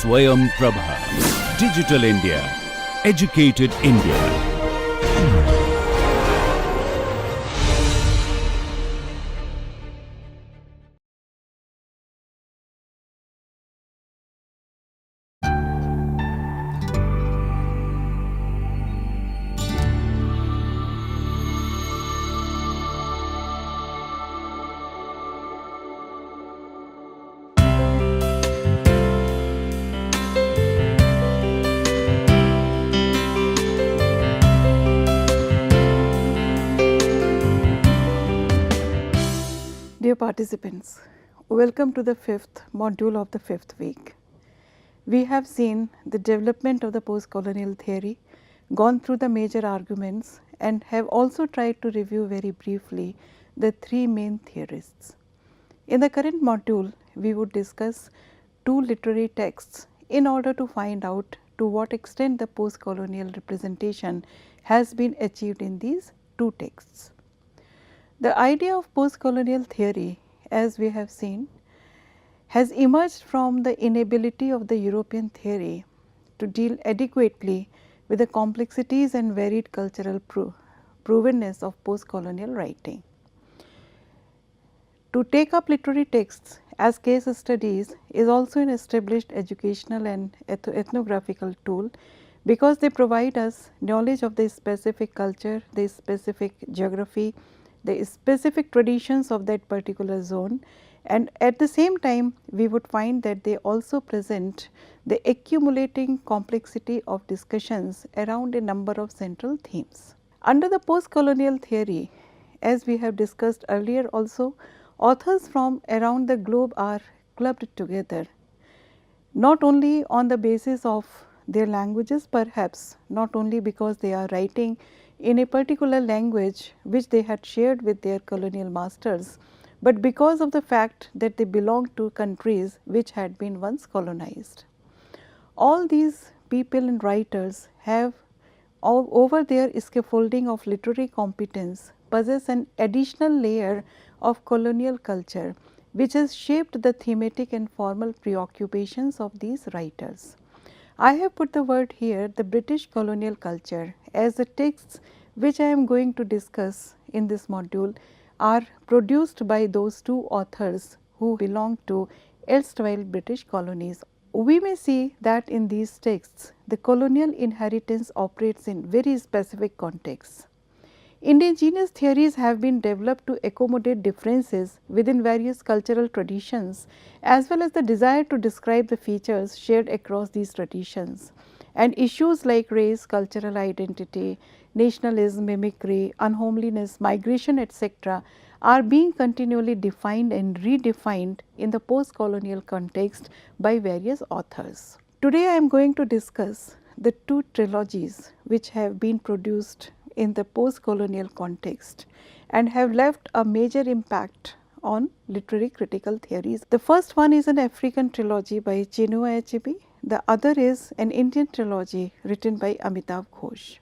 Swayam Prabha. Digital India. Educated India. Dear participants, welcome to the fifth module of the fifth week. We have seen the development of the post-colonial theory, gone through the major arguments, and have also tried to review very briefly the three main theorists. In the current module, we would discuss two literary texts in order to find out to what extent the post-colonial representation has been achieved in these two texts. The idea of post-colonial theory, as we have seen, has emerged from the inability of the European theory to deal adequately with the complexities and varied cultural provenness of post-colonial writing. To take up literary texts as case studies is also an established educational and ethnographical tool, because they provide us knowledge of the specific culture, the specific geography, the specific traditions of that particular zone, and at the same time we would find that they also present the accumulating complexity of discussions around a number of central themes. Under the post-colonial theory, as we have discussed earlier also, authors from around the globe are clubbed together, not only on the basis of their languages, perhaps not only because they are writing in a particular language which they had shared with their colonial masters, but because of the fact that they belong to countries which had been once colonized. All these people and writers have over their scaffolding of literary competence possess an additional layer of colonial culture which has shaped the thematic and formal preoccupations of these writers. I have put the word here, the British colonial culture, as the texts which I am going to discuss in this module are produced by those two authors who belong to erstwhile British colonies. We may see that in these texts the colonial inheritance operates in very specific contexts. Indigenous theories have been developed to accommodate differences within various cultural traditions, as well as the desire to describe the features shared across these traditions. And issues like race, cultural identity, nationalism, mimicry, unhomeliness, migration, etc. are being continually defined and redefined in the post-colonial context by various authors. Today I am going to discuss the two trilogies which have been produced in the post-colonial context and have left a major impact on literary critical theories. The first one is an African trilogy by Chinua Achebe. The other is an Indian trilogy written by Amitav Ghosh.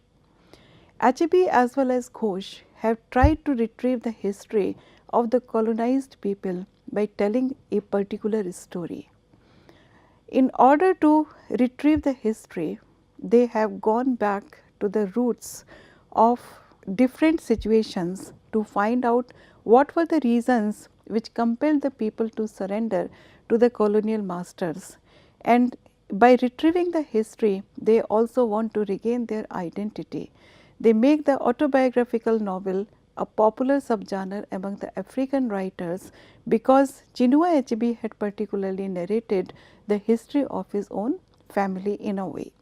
Achebe as well as Ghosh have tried to retrieve the history of the colonized people by telling a particular story. In order to retrieve the history, they have gone back to the roots of different situations to find out what were the reasons which compelled the people to surrender to the colonial masters, and by retrieving the history they also want to regain their identity. They make the autobiographical novel a popular subgenre among the African writers because Chinua Achebe had particularly narrated the history of his own family in a way.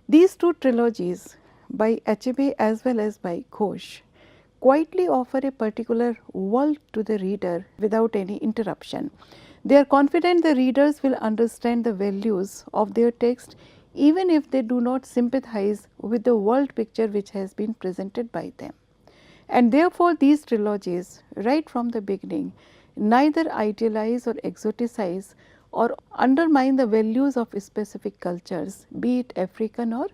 These two trilogies by Achebe as well as by Ghosh quietly offer a particular world to the reader without any interruption. They are confident the readers will understand the values of their text even if they do not sympathize with the world picture which has been presented by them. And therefore, these trilogies right from the beginning neither idealize or exoticize or undermine the values of specific cultures, be it African or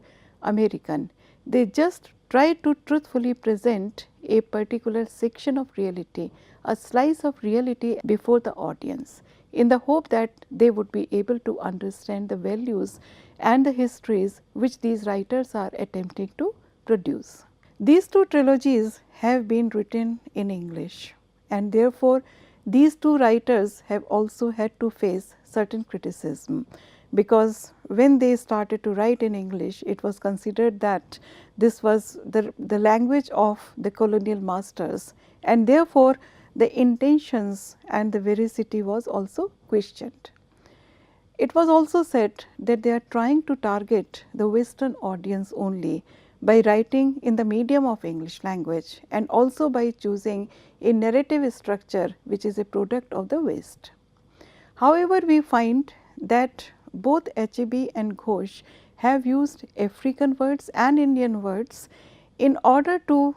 American. They just try to truthfully present a particular section of reality, a slice of reality before the audience. in the hope that they would be able to understand the values and the histories which these writers are attempting to produce. These two trilogies have been written in English, and therefore, these two writers have also had to face certain criticism, because when they started to write in English, it was considered that this was the language of the colonial masters, and therefore, the intentions and the veracity was also questioned. It was also said that they are trying to target the Western audience only by writing in the medium of English language, and also by choosing a narrative structure which is a product of the West. However, we find that both Achebe and Ghosh have used African words and Indian words in order to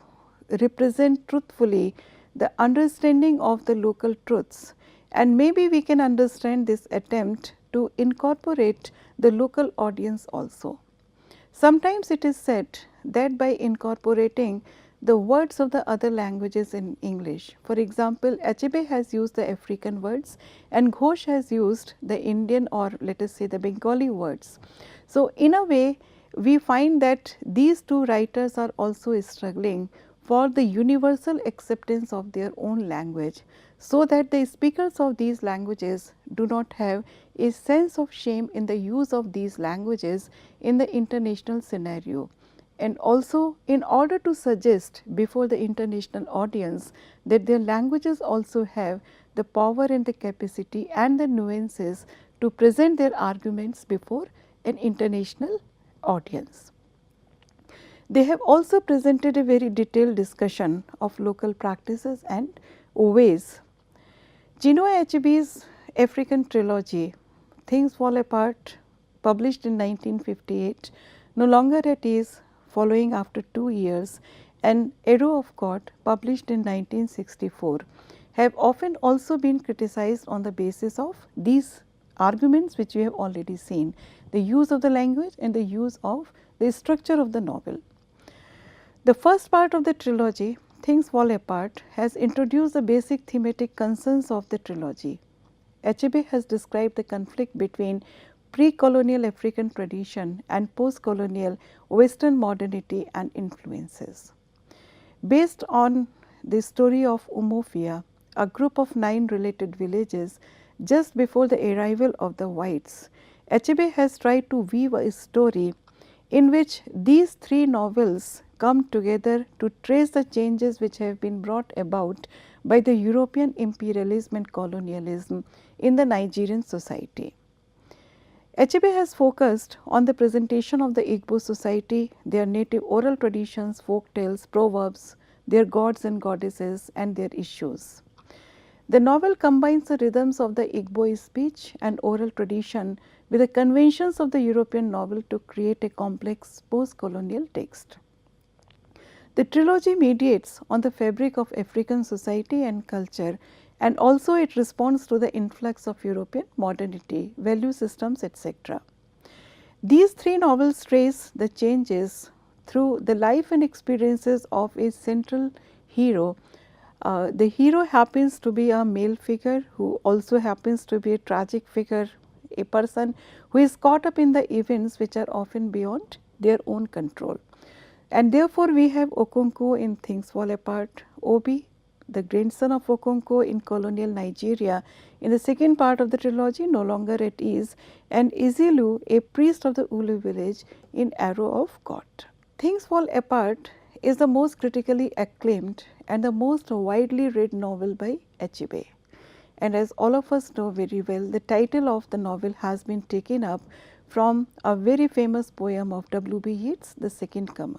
represent truthfully the understanding of the local truths, and maybe we can understand this attempt to incorporate the local audience also. Sometimes it is said that by incorporating the words of the other languages in English, for example, Achebe has used the African words and Ghosh has used the Indian, or let us say the Bengali words. So, in a way we find that these two writers are also struggling for the universal acceptance of their own language, so that the speakers of these languages do not have a sense of shame in the use of these languages in the international scenario. And also, in order to suggest before the international audience that their languages also have the power and the capacity and the nuances to present their arguments before an international audience. They have also presented a very detailed discussion of local practices and ways. Chinua Achebe's African trilogy, Things Fall Apart, published in 1958, no longer at ease, following after 2 years, and Arrow of God, published in 1964, have often also been criticized on the basis of these arguments which we have already seen, the use of the language and the use of the structure of the novel. The first part of the trilogy, Things Fall Apart, has introduced the basic thematic concerns of the trilogy. Achebe has described the conflict between pre-colonial African tradition and post-colonial Western modernity and influences. Based on the story of Umofia, a group of 9 related villages just before the arrival of the whites, Achebe has tried to weave a story in which these 3 novels come together to trace the changes which have been brought about by the European imperialism and colonialism in the Nigerian society. Achebe has focused on the presentation of the Igbo society, their native oral traditions, folk tales, proverbs, their gods and goddesses, and their issues. The novel combines the rhythms of the Igbo speech and oral tradition with the conventions of the European novel to create a complex post-colonial text. The trilogy mediates on the fabric of African society and culture, and also it responds to the influx of European modernity, value systems, etc. These 3 novels trace the changes through the life and experiences of a central hero. The hero happens to be a male figure who also happens to be a tragic figure, a person who is caught up in the events which are often beyond their own control. And therefore, we have Okonkwo in Things Fall Apart, Obi, the grandson of Okonkwo in colonial Nigeria in the second part of the trilogy, No Longer at Ease, and Izilu, a priest of the Ulu village in Arrow of God. Things Fall Apart is the most critically acclaimed and the most widely read novel by Achebe. And as all of us know very well, the title of the novel has been taken up from a very famous poem of W.B. Yeats, The Second Comer.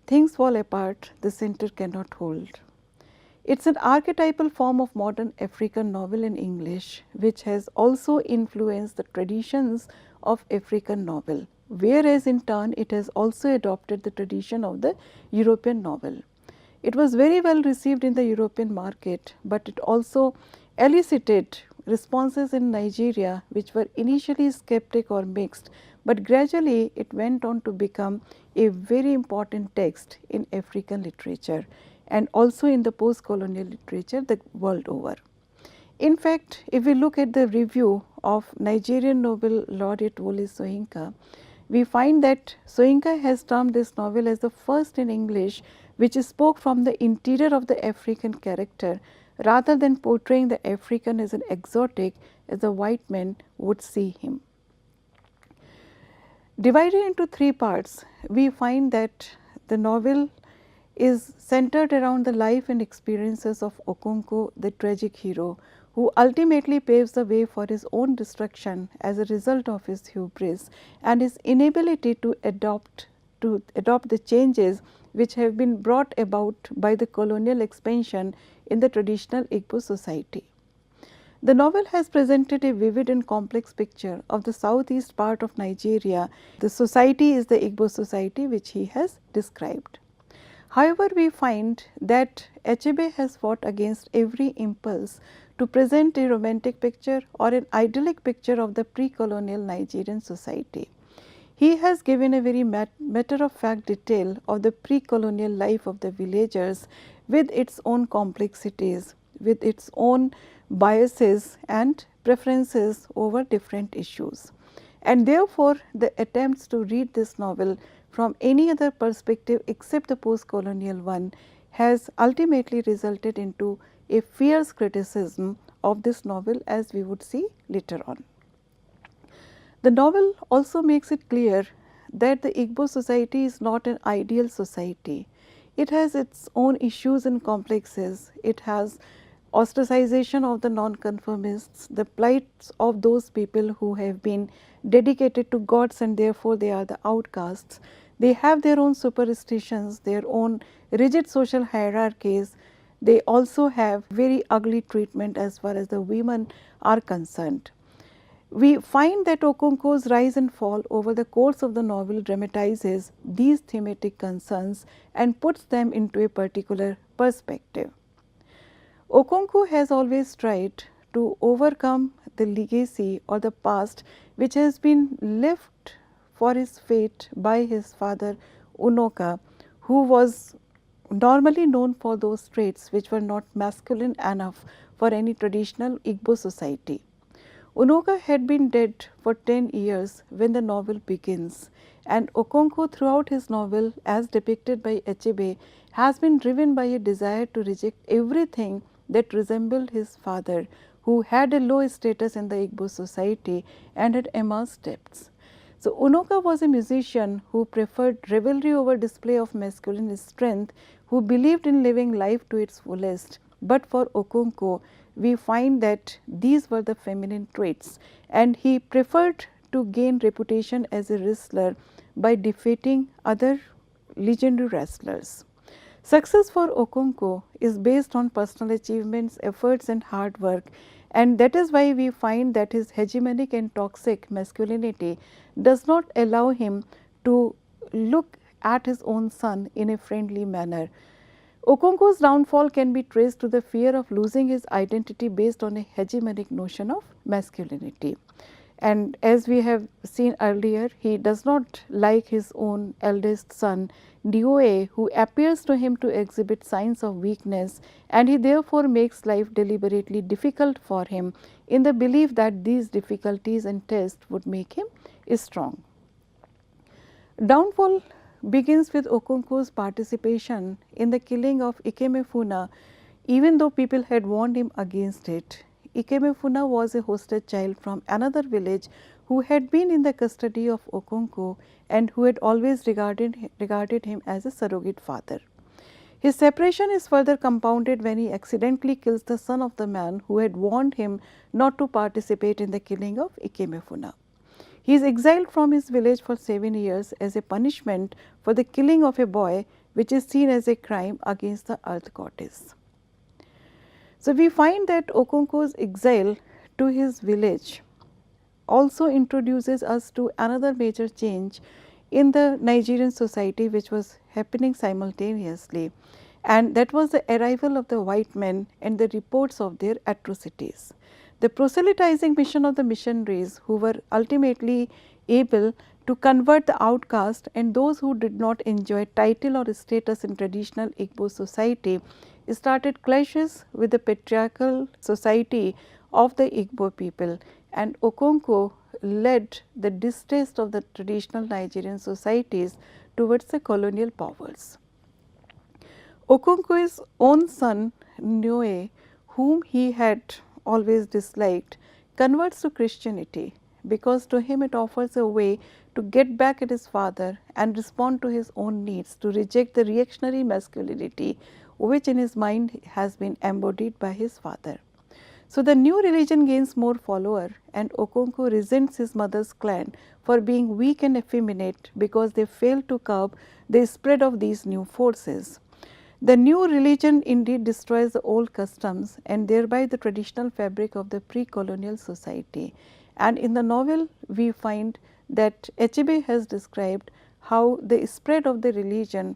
Things fall apart, the center cannot hold. It is an archetypal form of modern African novel in English, which has also influenced the traditions of African novel, whereas in turn it has also adopted the tradition of the European novel. It was very well received in the European market, but it also elicited responses in Nigeria which were initially skeptic or mixed, but gradually it went on to become a very important text in African literature and also in the post-colonial literature the world over. In fact, if we look at the review of Nigerian Nobel laureate Wole Soyinka, we find that Soyinka has termed this novel as the first in English which spoke from the interior of the African character rather than portraying the African as an exotic as a white man would see him. Divided into three parts, we find that the novel is centered around the life and experiences of Okonkwo, the tragic hero, who ultimately paves the way for his own destruction as a result of his hubris and his inability to adopt the changes which have been brought about by the colonial expansion in the traditional Igbo society. The novel has presented a vivid and complex picture of the southeast part of Nigeria. The society is the Igbo society which he has described. However, we find that Achebe has fought against every impulse to present a romantic picture or an idyllic picture of the pre-colonial Nigerian society. He has given a very matter-of-fact detail of the pre-colonial life of the villagers with its own complexities, with its own biases and preferences over different issues. And therefore, the attempts to read this novel from any other perspective except the post-colonial one has ultimately resulted into a fierce criticism of this novel, as we would see later on. The novel also makes it clear that the Igbo society is not an ideal society. It has its own issues and complexes. It has ostracization of the nonconformists, the plights of those people who have been dedicated to gods and therefore they are the outcasts. They have their own superstitions, their own rigid social hierarchies. They also have very ugly treatment as far as the women are concerned. We find that Okonkwo's rise and fall over the course of the novel dramatizes these thematic concerns and puts them into a particular perspective. Okonkwo has always tried to overcome the legacy or the past which has been left for his fate by his father Unoka, who was normally known for those traits which were not masculine enough for any traditional Igbo society. Unoka had been dead for 10 years when the novel begins, and Okonkwo throughout his novel, as depicted by Achebe, has been driven by a desire to reject everything that resembled his father, who had a low status in the Igbo society and had amassed debts. So, Unoka was a musician who preferred revelry over display of masculine strength, who believed in living life to its fullest. But for Okonkwo, we find that these were the feminine traits, and he preferred to gain reputation as a wrestler by defeating other legendary wrestlers. Success for Okonkwo is based on personal achievements, efforts and hard work, and that is why we find that his hegemonic and toxic masculinity does not allow him to look at his own son in a friendly manner. Okonkwo's downfall can be traced to the fear of losing his identity based on a hegemonic notion of masculinity. And as we have seen earlier, he does not like his own eldest son, Dioe, who appears to him to exhibit signs of weakness, and he therefore makes life deliberately difficult for him in the belief that these difficulties and tests would make him strong. Downfall begins with Okonkwo's participation in the killing of Ikemefuna, even though people had warned him against it. Ikemefuna was a hostage child from another village who had been in the custody of Okonkwo and who had always regarded him as a surrogate father. His separation is further compounded when he accidentally kills the son of the man who had warned him not to participate in the killing of Ikemefuna. He is exiled from his village for 7 years as a punishment for the killing of a boy, which is seen as a crime against the earth goddess. So, we find that Okonkwo's exile to his village also introduces us to another major change in the Nigerian society which was happening simultaneously, and that was the arrival of the white men and the reports of their atrocities. The proselytizing mission of the missionaries, who were ultimately able to convert the outcast and those who did not enjoy title or status in traditional Igbo society, started clashes with the patriarchal society of the Igbo people, and Okonkwo led the distaste of the traditional Nigerian societies towards the colonial powers. Okonkwo's own son Noe, whom he had always disliked, converts to Christianity because to him it offers a way to get back at his father and respond to his own needs, to reject the reactionary masculinity which in his mind has been embodied by his father. So, the new religion gains more follower, and Okonkwo resents his mother's clan for being weak and effeminate because they failed to curb the spread of these new forces. The new religion indeed destroys the old customs and thereby the traditional fabric of the pre-colonial society. And in the novel, we find that Achebe has described how the spread of the religion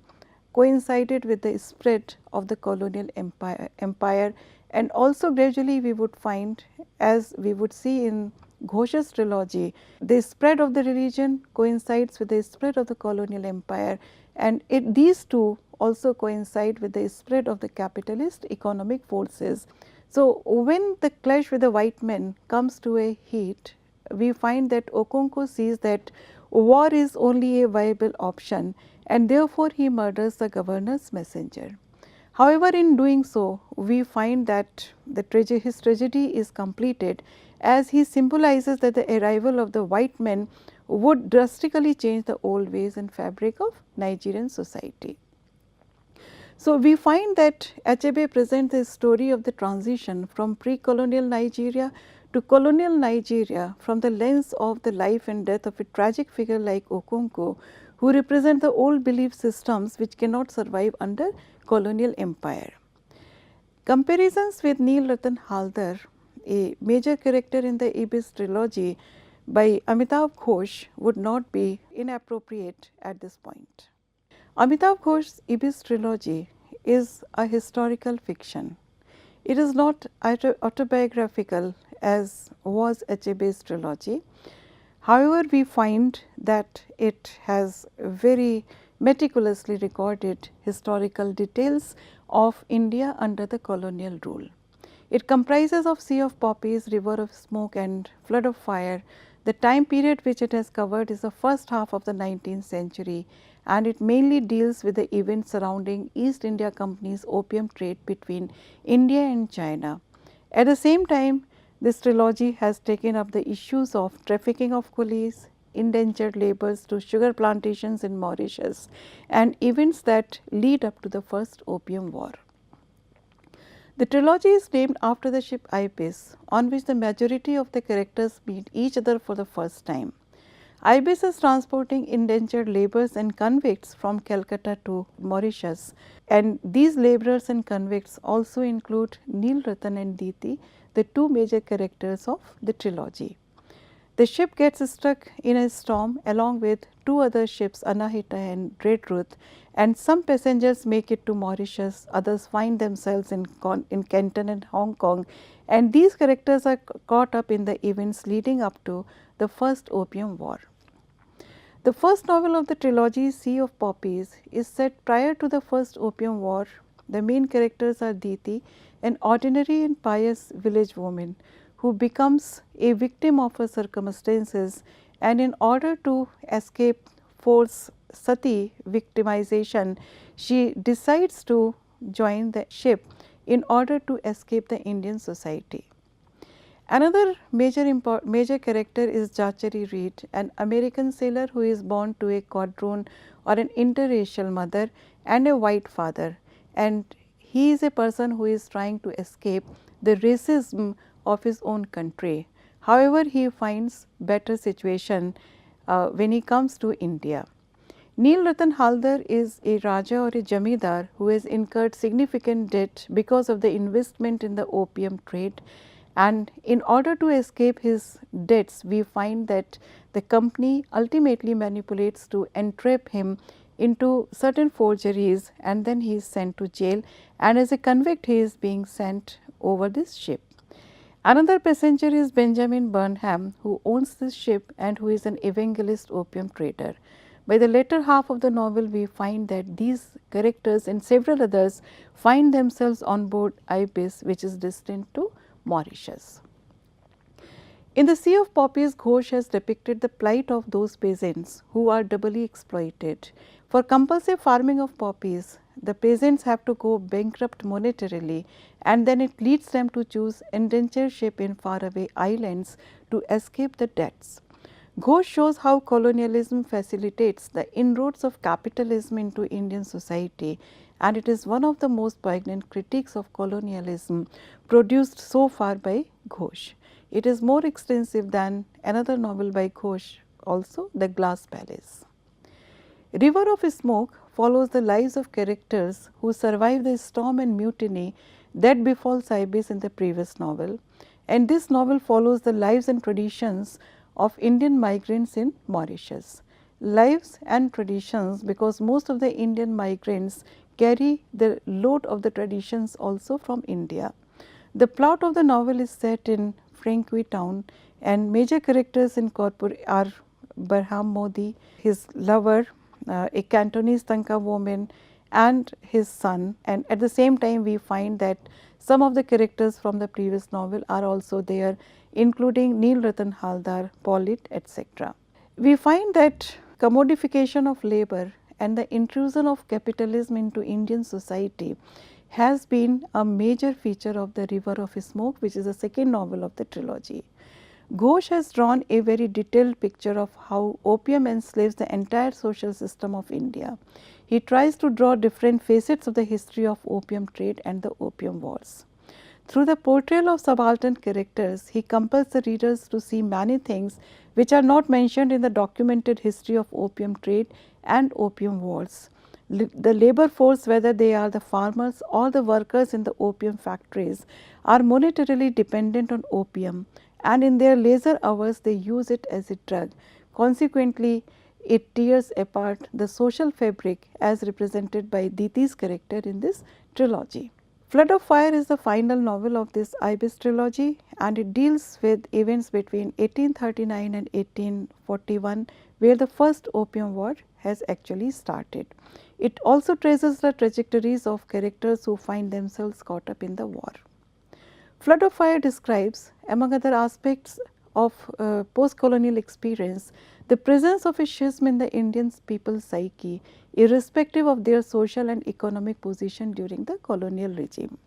coincided with the spread of the colonial empire, and also gradually we would find, as we would see in Ghosh's trilogy, the spread of the religion coincides with the spread of the colonial empire, and these two also coincide with the spread of the capitalist economic forces. So, when the clash with the white men comes to a heat, we find that Okonkwo sees that war is only a viable option, and therefore he murders the governor's messenger. However, in doing so, we find that his tragedy is completed, as he symbolizes that the arrival of the white men would drastically change the old ways and fabric of Nigerian society. So, we find that Achebe presents the story of the transition from pre-colonial Nigeria to colonial Nigeria from the lens of the life and death of a tragic figure like Okonkwo, who represent the old belief systems which cannot survive under colonial empire. Comparisons with Neil Ratan Haldar, a major character in the Ibis trilogy by Amitav Ghosh, would not be inappropriate at this point. Amitav Ghosh's Ibis trilogy is a historical fiction. It is not autobiographical as was Achebe's trilogy. However, we find that it has very meticulously recorded historical details of India under the colonial rule. It comprises of sea of poppies, river of smoke and flood of fire. The time period which it has covered is the first half of the 19th century, and it mainly deals with the events surrounding East India Company's opium trade between India and China. At the same time, this trilogy has taken up the issues of trafficking of coolies, indentured labours to sugar plantations in Mauritius, and events that lead up to the first opium war. The trilogy is named after the ship Ibis, on which the majority of the characters meet each other for the first time. Ibis is transporting indentured labourers and convicts from Calcutta to Mauritius, and these labourers and convicts also include Neil Ratan and Diti, the two major characters of the trilogy. The ship gets stuck in a storm along with two other ships, Anahita and Red Ruth, and some passengers make it to Mauritius, others find themselves in Canton and Hong Kong, and these characters are caught up in the events leading up to the first opium war. The first novel of the trilogy, Sea of Poppies, is set prior to the first opium war. The main characters are Diti, an ordinary and pious village woman who becomes a victim of her circumstances, and in order to escape forced sati victimization, she decides to join the ship in order to escape the Indian society. Another major character is Jachari Reed, an American sailor who is born to a quadroon or an interracial mother and a white father, and he is a person who is trying to escape the racism of his own country. However, he finds better situation when he comes to India. Neil Ratan Haldar is a Raja or a Jamidar who has incurred significant debt because of the investment in the opium trade, and in order to escape his debts, we find that the company ultimately manipulates to entrap him into certain forgeries, and then he is sent to jail, and as a convict he is being sent over this ship. Another passenger is Benjamin Burnham, who owns this ship and who is an evangelist opium trader. By the latter half of the novel, we find that these characters and several others find themselves on board Ibis, which is destined to Mauritius. In the Sea of Poppies, Ghosh has depicted the plight of those peasants who are doubly exploited. For compulsive farming of poppies, the peasants have to go bankrupt monetarily, and then it leads them to choose indentureship in faraway islands to escape the debts. Ghosh shows how colonialism facilitates the inroads of capitalism into Indian society, and it is one of the most poignant critiques of colonialism produced so far by Ghosh. It is more extensive than another novel by Ghosh, also The Glass Palace. River of Smoke follows the lives of characters who survive the storm and mutiny that befalls Ibis in the previous novel, and this novel follows the lives and traditions of Indian migrants in Mauritius. Lives and traditions, because most of the Indian migrants carry the load of the traditions also from India. The plot of the novel is set in Franqui town, and major characters in Kanpur are Barham Modi, his lover, a Cantonese Tanka woman, and his son, and at the same time we find that some of the characters from the previous novel are also there, including Neel Ratan Haldar, Paulit, etc. We find that commodification of labor and the intrusion of capitalism into Indian society has been a major feature of The River of Smoke, which is the second novel of the trilogy. Ghosh has drawn a very detailed picture of how opium enslaves the entire social system of India. He tries to draw different facets of the history of opium trade and the opium wars. Through the portrayal of subaltern characters, he compels the readers to see many things which are not mentioned in the documented history of opium trade and opium wars. The labor force, whether they are the farmers or the workers in the opium factories, are monetarily dependent on opium, and in their leisure hours they use it as a drug. Consequently, it tears apart the social fabric as represented by Diti's character in this trilogy. Flood of Fire is the final novel of this Ibis trilogy, and it deals with events between 1839 and 1841, where the first opium war has actually started. It also traces the trajectories of characters who find themselves caught up in the war. Flood of Fire describes, among other aspects of post-colonial experience, the presence of a schism in the Indian people's psyche, irrespective of their social and economic position during the colonial regime.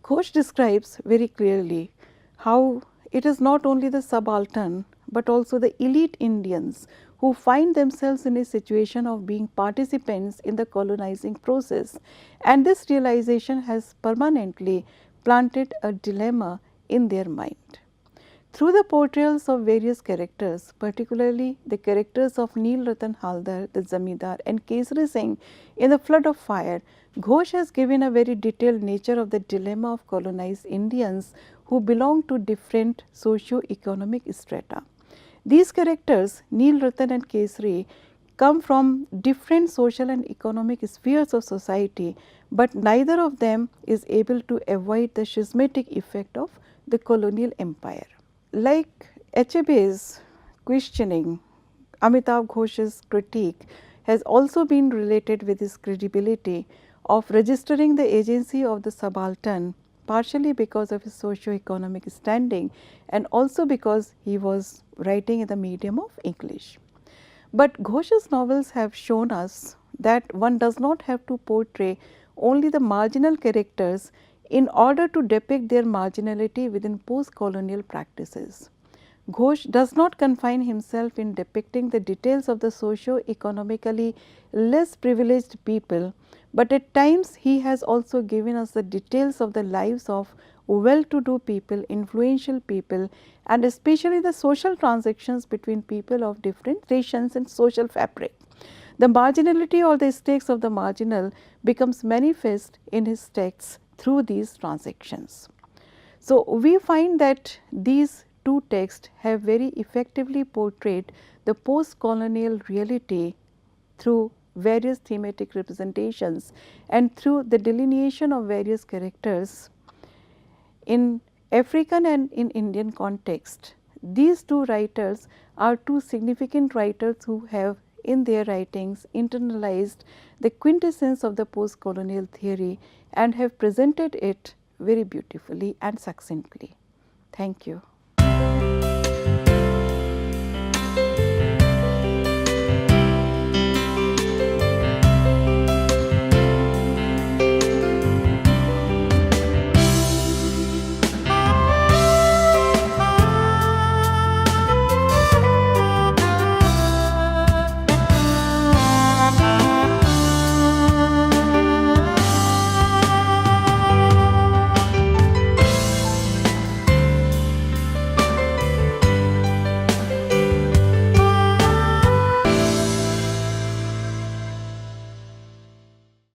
Ghosh describes very clearly how it is not only the subaltern but also the elite Indians who find themselves in a situation of being participants in the colonizing process, and this realization has permanently planted a dilemma in their mind. Through the portrayals of various characters, particularly the characters of Neel Ratan Haldar, the Zamindar, and Kesari Singh in The Flood of Fire, Ghosh has given a very detailed nature of the dilemma of colonized Indians who belong to different socio-economic strata. These characters, Neel Ratan and Kesari, come from different social and economic spheres of society, but neither of them is able to avoid the schismatic effect of the colonial empire. Like Achebe's questioning, Amitav Ghosh's critique has also been related with his credibility of registering the agency of the subaltern, partially because of his socio-economic standing and also because he was writing in the medium of English. But Ghosh's novels have shown us that one does not have to portray only the marginal characters in order to depict their marginality within post-colonial practices. Ghosh does not confine himself in depicting the details of the socio-economically less privileged people, but at times he has also given us the details of the lives of well-to-do people, influential people, and especially the social transactions between people of different nations and social fabric. The marginality or the stakes of the marginal becomes manifest in his texts through these transactions. So, we find that these two texts have very effectively portrayed the post-colonial reality through various thematic representations and through the delineation of various characters in African and in Indian context. These two writers are two significant writers who have in their writings internalized the quintessence of the post-colonial theory and have presented it very beautifully and succinctly. Thank you.